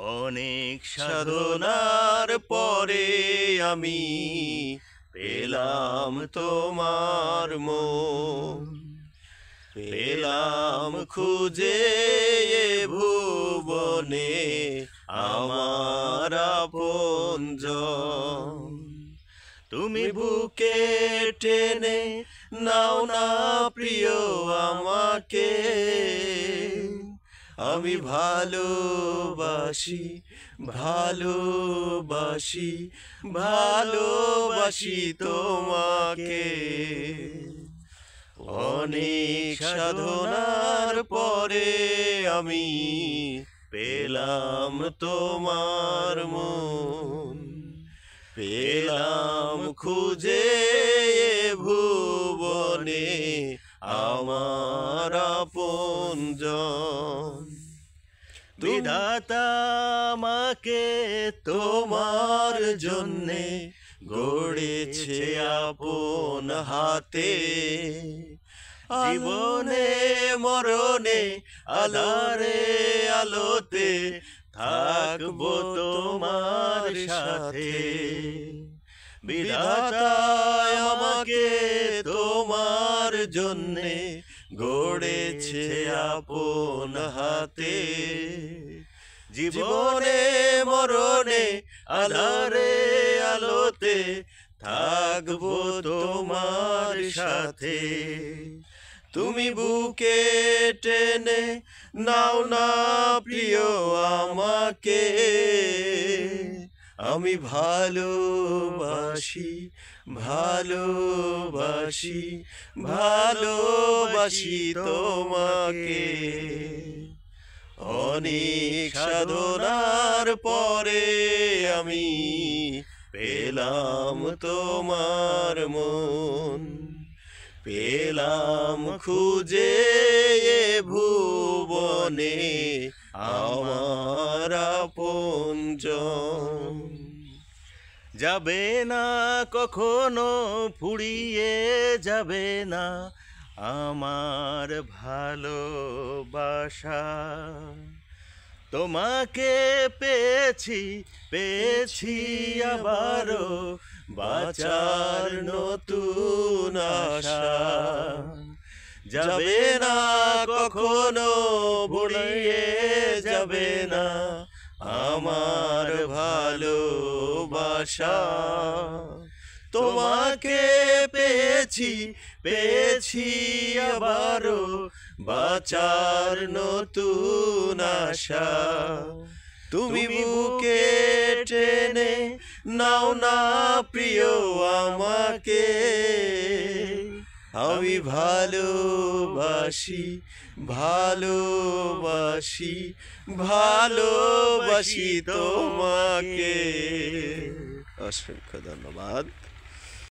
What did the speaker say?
অনেক সাধনার পরে আমি পেলাম তোমার মন, পেলাম খুঁজে এ ভুবনে আমার আপনজন। তুমি বুকে টেনে নাও না প্রিয় আমাকে, আমি ভালোবাসি ভালোবাসি ভালোবাসি তোমাকে। অনেক সাধনার পরে আমি পেলাম তোমার মন, পেলাম খুঁজে ভুবনে আমার আপনজন। বিধাতা আমাকে তোমার জন্যে গড়েছে আপন হাতে, জীবনে মরণে আলোরে আলোতে থাকবো তোমার সাথে। বিধাতা আমাকে তোমার জন্যে গড়েছে আপন হাতে, জীবনে মরণে আলোরে আলোতে থাকবো তোমার সাথে। তুমি বুকে টেনে নাও না প্রিয় আমাকে, আমি ভালোবাসি ভালোবাসি ভালোবাসি তোমাকে। অনেক সাধনার পরে আমি পেলাম তোমার মন, পেলাম খুঁজে ভুবনে আমার আপনজন। যাবে না কখনো ফুরিয়ে যাবে না আমার ভালোবাসা, তোমাকে পেয়েছি পেয়েছি আবারও বাঁচার নতুন আশা। যাবে না কখনো ভুলিয়ে যাবে না আমার ভালোবাসা, তোমাকে পেয়েছি পেয়েছি আবারও বাঁচার নতুন আশা। তুমি বুকে টেনে নাও না প্রিয় আমাকে, আমি ভালোবাসি ভালোবাসি ভালোবাসি তোমাকে। অসংখ্য ধন্যবাদ।